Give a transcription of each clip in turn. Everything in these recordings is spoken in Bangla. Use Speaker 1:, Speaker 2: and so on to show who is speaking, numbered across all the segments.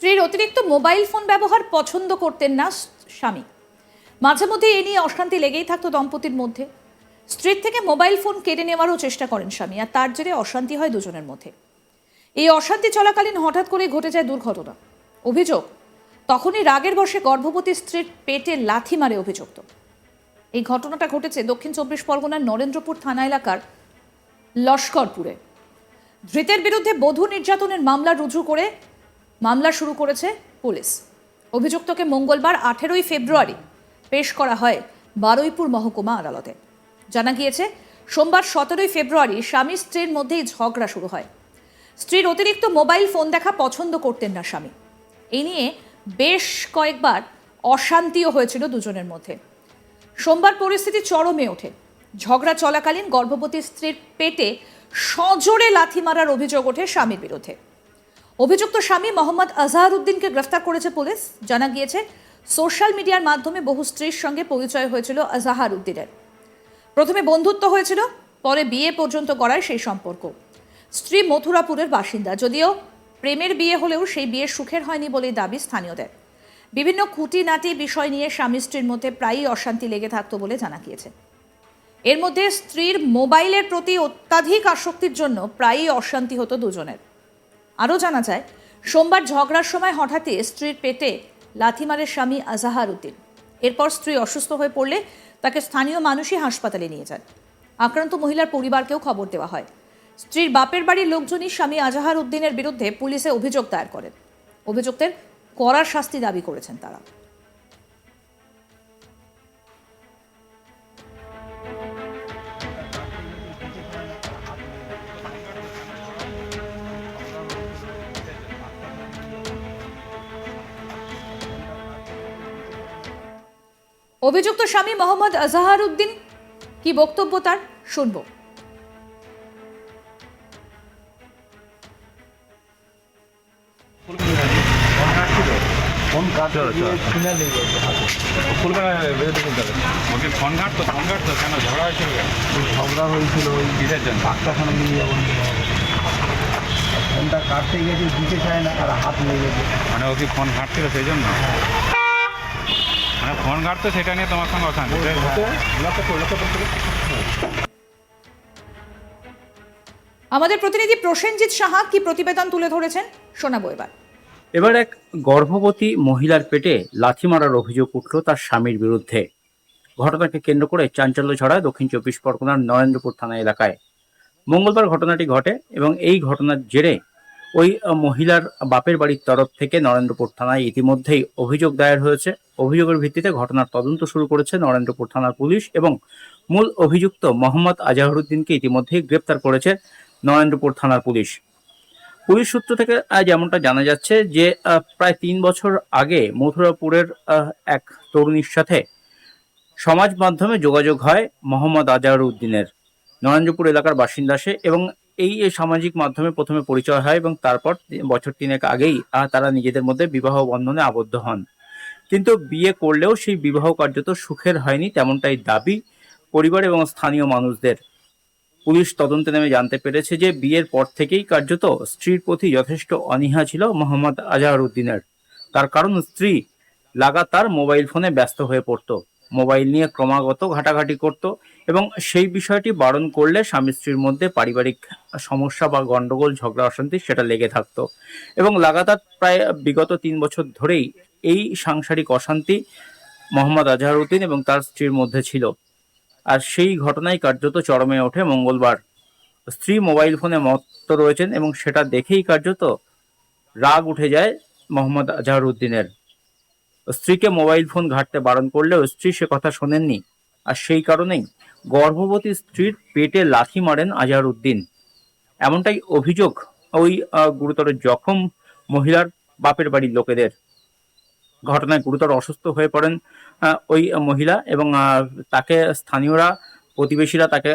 Speaker 1: স্ত্রীর অতিরিক্ত মোবাইল ফোন ব্যবহার পছন্দ করতেন না স্বামী। মাঝে মধ্যে এ নিয়ে অশান্তি লেগেই থাকতো দম্পতির মধ্যে। স্ত্রীর থেকে মোবাইল ফোন কেড়ে নেওয়ারও চেষ্টা করেন স্বামী, আর তার জেরে অশান্তি হয় দুজনের মধ্যে। এই অশান্তি চলাকালীন হঠাৎ করে ঘটে যায় দুর্ঘটনা। অভিযোগ, তখনই রাগের বশে গর্ভবতী স্ত্রীর পেটে লাথি মারে অভিযুক্ত। এই ঘটনাটা ঘটেছে দক্ষিণ চব্বিশ পরগনার নরেন্দ্রপুর থানা এলাকার লস্করপুরে। ধৃতের বিরুদ্ধে বধূ নির্যাতনের মামলা শুরু করেছে পুলিশ। অভিযুক্তকে মঙ্গলবার 18 ফেব্রুয়ারি পেশ করা হয় বারুইপুর মহকুমা আদালতে। জানা গিয়েছে, সোমবার 17 ফেব্রুয়ারি স্বামী স্ত্রীর মধ্যেই ঝগড়া শুরু হয়। স্ত্রীর অতিরিক্ত মোবাইল ফোন দেখা পছন্দ করতেন না স্বামী। এই নিয়ে বেশ কয়েকবার অশান্তিও হয়েছিল দুজনের মধ্যে। সোমবার পরিস্থিতি চরমে ওঠে। ঝগড়া চলাকালীন গর্ভবতী স্ত্রীর পেটে সজোরে লাথি মারার অভিযোগ ওঠে স্বামীর বিরুদ্ধে। অভিযুক্ত স্বামী মোহাম্মদ আজহারউদ্দিনকে গ্রেফতার করেছে পুলিশ। জানা গিয়েছে, সোশ্যাল মিডিয়ার মাধ্যমে বহু স্ত্রীর সঙ্গে পরিচয় হয়েছিল আজহারউদ্দিনের। প্রথমে বন্ধুত্ব হয়েছিল, পরে বিয়ে পর্যন্ত গড়ায় সেই সম্পর্ক। স্ত্রী মথুরাপুরের বাসিন্দা, যদিও প্রেমের বিয়ে হলেও সেই বিয়ে সুখের হয়নি বলেই দাবি স্থানীয়দের। বিভিন্ন খুঁটিনাটি বিষয় নিয়ে স্বামী স্ত্রীর মধ্যে প্রায়ই অশান্তি লেগে থাকতো বলে জানা গিয়েছে। এর মধ্যে স্ত্রীর মোবাইলের প্রতি অত্যাধিক আসক্তির জন্য প্রায়ই অশান্তি হতো দুজনের। আরও জানা যায়, সোমবার ঝগড়ার সময় হঠাৎই স্ত্রীর পেটে লাথি মারে স্বামী আজহারউদ্দিন। এরপর স্ত্রী অসুস্থ হয়ে পড়লে তাকে স্থানীয় মানুষই হাসপাতালে নিয়ে যান। আক্রান্ত মহিলার পরিবারকেও খবর দেওয়া হয়। স্ত্রীর বাপের বাড়ির লোকজনই স্বামী আজহারউদ্দিনের বিরুদ্ধে পুলিশে অভিযোগ দায়ের করেন। অভিযুক্তের কড়া শাস্তি দাবি করেছেন তারা। অভিযুক্ত স্বামী মোহাম্মদ আজহারউদ্দিন কি বক্তব্য তার শুনবো।
Speaker 2: ফোন কাটতে কিনা লেগে
Speaker 3: ওকে ফোন কাটতো কেন ঝগড়া হয়েছিল?
Speaker 2: ঝগড়া হয়েছিল ওই
Speaker 3: কিসের জন্য?
Speaker 2: ডাক্তারখানা নিয়ে যাবো। ফোনটা কাটতে গেছে, দিতে চায় না, আর হাত লেগে গেছে।
Speaker 3: মানে ও কি ফোন ঘাটছিল সেই জন্য? মানে ফোন ঘাটতো সেটা নিয়ে তোমার সঙ্গে অশান্তি?
Speaker 1: আমাদের প্রতিনিধি প্রসেনজিৎ সাহা কি প্রতিবেদন তুলে ধরেছেন শোনাবো এবার।
Speaker 4: এবার এক গর্ভবতী মহিলার পেটে লাথি মারার অভিযোগ উঠল তার স্বামীর বিরুদ্ধে। ঘটনাকে কেন্দ্র করে চাঞ্চল্য ছড়ায় দক্ষিণ চব্বিশ পরগনার নরেন্দ্রপুর থানা এলাকায়। মঙ্গলবার ঘটনাটি ঘটে এবং এই ঘটনার জেরে ওই মহিলার বাপের বাড়ির তরফ থেকে নরেন্দ্রপুর থানায় ইতিমধ্যেই অভিযোগ দায়ের হয়েছে। অভিযোগের ভিত্তিতে ঘটনার তদন্ত শুরু করেছে নরেন্দ্রপুর থানার পুলিশ এবং মূল অভিযুক্ত মোহাম্মদ আজহারউদ্দিনকে ইতিমধ্যেই গ্রেপ্তার করেছে নরেন্দ্রপুর থানার পুলিশ। পুলিশ সূত্র থেকে যেমনটা জানা যাচ্ছে যে প্রায় 3 বছর আগে মথুরাপুরের এক তরুণীর সাথে সমাজ মাধ্যমে যোগাযোগ হয় মোহাম্মদ আজহারউদ্দিনের। নরেন্দ্রপুর এলাকার বাসিন্দা সে এবং এই সামাজিক মাধ্যমে প্রথমে পরিচয় হয় এবং তারপর বছর 3 আগেই তারা নিজেদের মধ্যে বিবাহ বন্ধনে আবদ্ধ হন। কিন্তু বিয়ে করলেও সেই বিবাহ কার্যত সুখের হয়নি, তেমনটাই দাবি পরিবার এবং স্থানীয় মানুষদের। পুলিশ তদন্তে নেমে জানতে পেরেছে যে বিয়ের পর থেকেই কার্যত স্ত্রীর প্রতি যথেষ্ট অনীহা ছিল মোহাম্মদ আজহারউদ্দিনের। তার কারণ স্ত্রী লাগাতার মোবাইল ফোনে ব্যস্ত হয়ে পড়ত, মোবাইল নিয়ে ক্রমাগত ঘাটাঘাটি করত এবং সেই বিষয়টি বারণ করলে স্বামী স্ত্রীর মধ্যে পারিবারিক সমস্যা বা গন্ডগোল, ঝগড়া, অশান্তি সেটা লেগে থাকতো এবং লাগাতার প্রায় বিগত 3 বছর ধরেই এই সাংসারিক অশান্তি মোহাম্মদ আজহারউদ্দিন এবং তার স্ত্রীর মধ্যে ছিল। আর সেই ঘটনায় কার্যত চরমে ওঠে মঙ্গলবার। স্ত্রী মোবাইল ফোনে মত্ত রয়েছেন এবং সেটা দেখেই কার্যত রাগ উঠে যায় মোহাম্মদ আজহারউদ্দিনের। স্ত্রীকে মোবাইল ফোন ঘাঁটতে বারণ করলেও স্ত্রী সে কথা শোনেননি, আর সেই কারণেই গর্ভবতী স্ত্রীর পেটে লাথি মারেন আজহারউদ্দিন। এমনটাই অভিযোগ ওই গুরুতর জখম মহিলার বাপের বাড়ির লোকেদের। ঘটনায় গুরুতর অসুস্থ হয়ে পড়েন ওই মহিলা এবং তাকে স্থানীয়রা, প্রতিবেশীরা তাকে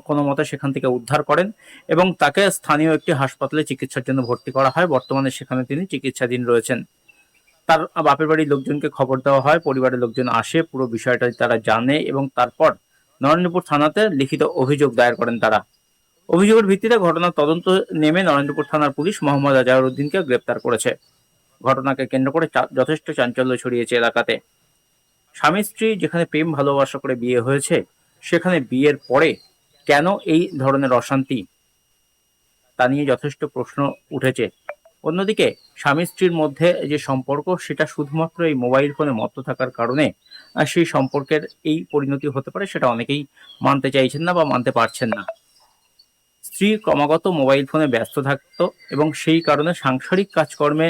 Speaker 4: কোনো মতে সেখান থেকে উদ্ধার করেন এবং তাকে স্থানীয় একটি হাসপাতালে চিকিৎসার জন্য ভর্তি করা হয়। বর্তমানে সেখানে তিনি চিকিৎসাধীন রয়েছেন। তার বাপের বাড়ির লোকজনকে খবর দেওয়া হয়, পরিবারের লোকজন আসে, পুরো বিষয়টা তারা জানে এবং তারপর নরেন্দ্রপুর থানাতে লিখিত অভিযোগ দায়ের করেন তারা। অভিযোগের ভিত্তিতে ঘটনার তদন্ত নেমে নরেন্দ্রপুর থানার পুলিশ মোহাম্মদ আজহারউদ্দিনকে গ্রেপ্তার করেছে। ঘটনাকে কেন্দ্র করে যথেষ্ট চাঞ্চল্য ছড়িয়েছে এলাকাতে। স্বামী স্ত্রী যেখানে প্রেম ভালোবাসা করে বিয়ে হয়েছে, সেখানে বিয়ের পরে কেন এই ধরনের অশান্তি, তা নিয়ে যথেষ্ট প্রশ্ন উঠেছে। অন্যদিকে স্বামী স্ত্রীর মধ্যে যে সম্পর্ক, সেটা শুধুমাত্র এই মোবাইল ফোনে মত্ত থাকার কারণে সেই সম্পর্কের এই পরিণতি হতে পারে, সেটা অনেকেই মানতে চাইছেন না বা মানতে পারছেন না। স্ত্রী ক্রমাগত মোবাইল ফোনে ব্যস্ত থাকতো এবং সেই কারণে সাংসারিক কাজকর্মে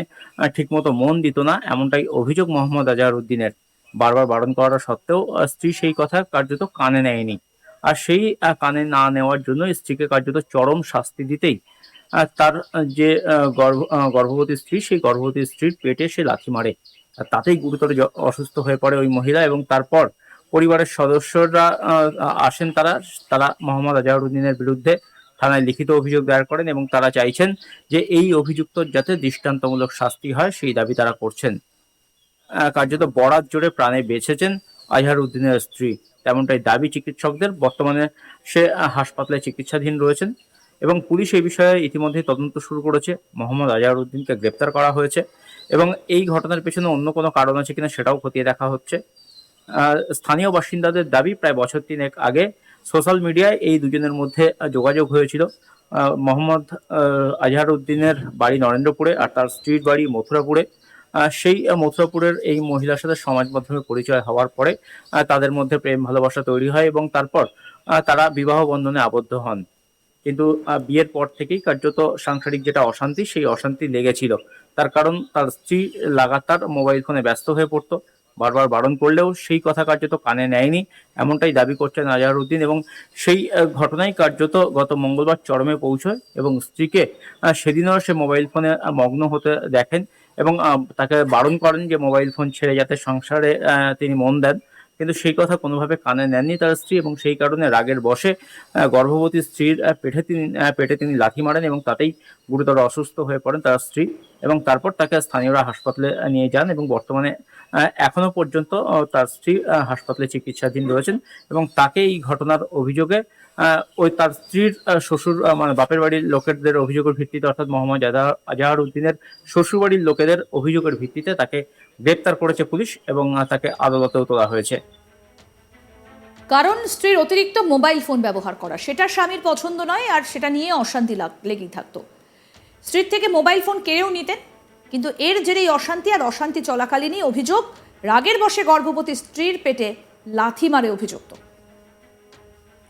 Speaker 4: ঠিকমতো মন দিত না, এমনটাই অভিযোগ মোহাম্মদ আজহারউদ্দিনের। বারবার বারণ করা সত্ত্বেও স্ত্রী সেই কথা কার্যত কানে নেয়নি। আর সেই কানে না নেওয়ার জন্য স্ত্রীকে কার্যত চরম শাস্তি দিতেই তার যে গর্ভবতী স্ত্রী, সেই গর্ভবতী স্ত্রীর পেটে সে লাথি মারে। আর তাতেই গুরুতর অসুস্থ হয়ে পড়ে ওই মহিলা এবং তারপর পরিবারের সদস্যরা আসেন, তারা মোহাম্মদ আজহারউদ্দিনের বিরুদ্ধে থানায় লিখিত অভিযোগ দায়ের করেন এবং তারা চাইছেন যে এই অভিযুক্তর যাতে দৃষ্টান্তমূলক শাস্তি হয়, সেই দাবি তারা করছেন। কার্যত বরাত জোরে প্রাণে বেঁচেছেন আজহারউদ্দিনের স্ত্রী, তেমনটাই দাবি চিকিৎসকদের। বর্তমানে সে হাসপাতালে চিকিৎসাধীন রয়েছেন এবং পুলিশ এই বিষয়ে ইতিমধ্যে তদন্ত শুরু করেছে। মোহাম্মদ আজহারউদ্দিনকে গ্রেপ্তার করা হয়েছে এবং এই ঘটনার পেছনে অন্য কোনো কারণ আছে কিনা সেটাও খতিয়ে দেখা হচ্ছে। স্থানীয় বাসিন্দাদের দাবি, প্রায় বছর 3 আগে সোশ্যাল মিডিয়ায় এই দুজনের মধ্যে যোগাযোগ হয়েছিল। মোহাম্মদ আজহারউদ্দিনের বাড়ি নরেন্দ্রপুরে আর তার স্ত্রীর বাড়ি মথুরাপুরে। সেই মথুরাপুরের এই মহিলার সাথে সমাজ মাধ্যমে পরিচয় হওয়ার পরে তাদের মধ্যে প্রেম ভালোবাসা তৈরি হয় এবং তারপর তারা বিবাহ বন্ধনে আবদ্ধ হন। কিন্তু বিয়ের পর থেকেই কার্যত সাংসারিক যেটা অশান্তি, সেই অশান্তি লেগেছিল। তার কারণ তার স্ত্রী লাগাতার মোবাইল ফোনে ব্যস্ত হয়ে পড়তো, বারবার বারণ করলেও সেই কথা কার্যত কানে নেয়নি, এমনটাই দাবি করছেন আজহারউদ্দিন। এবং সেই ঘটনায় কার্যত গত মঙ্গলবার চরমে পৌঁছয় এবং স্ত্রীকে সেদিনও সে মোবাইল ফোনে মগ্ন হতে দেখেন এবং তাকে বারণ করেন যে মোবাইল ফোন ছেড়ে যাতে সংসারে তিনি মন দেন, কিন্তু সেই কথা কোনোভাবে কানে নেননি তার স্ত্রী এবং সেই কারণে রাগের বশে গর্ভবতী স্ত্রীর পেটে তিনি লাথি মারেন এবং তাতেই গুরুতর অসুস্থ হয়ে পড়েন তার স্ত্রী এবং তারপর তাকে স্থানীয়রা হাসপাতালে নিয়ে যান এবং বর্তমানে এখনো পর্যন্ত তার স্ত্রী হাসপাতালে চিকিৎসাধীন রয়েছেন এবং তাকে এই ঘটনার অভিযোগে ওই তার স্ত্রীর শ্বশুর মানে বাপের বাড়ির লোকেদের অভিযোগের ভিত্তিতে, অর্থাৎ মোহাম্মদ আজহারউদ্দিনের শ্বশুর বাড়ির লোকেদের অভিযোগের ভিত্তিতে তাকে গ্রেপ্তার করেছে পুলিশ এবং তাকে আদালতেও তোলা হয়েছে।
Speaker 1: কারণ স্ত্রীর অতিরিক্ত মোবাইল ফোন ব্যবহার করা, সেটা স্বামীর পছন্দ নয় আর সেটা নিয়ে অশান্তি লেগেই থাকতো। স্ত্রীর থেকে মোবাইল ফোন কেড়েও নিতেন, কিন্তু এর জেরেই অশান্তি, আর অশান্তি চলাকালীনই অভিযোগ রাগের বশে গর্ভবতী স্ত্রীর পেটে লাথি মারে অভিযুক্ত।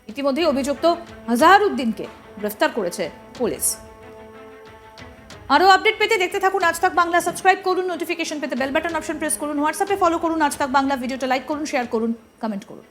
Speaker 1: ইতিমধ্যেই অভিযুক্ত আজহারউদ্দিনকে গ্রেফতার করেছে পুলিশ। আরও আপডেট পেতে দেখতে থাকুন আজ তাক বাংলা, সাবস্ক্রাইব করুন, নোটিফিকেশন পেতে বেল বাটন অপশন প্রেস করুন, হোয়াটসঅ্যাপে ফলো করুন আজ তাক বাংলা, ভিডিওটা লাইক করুন, শেয়ার করুন, কমেন্ট করুন।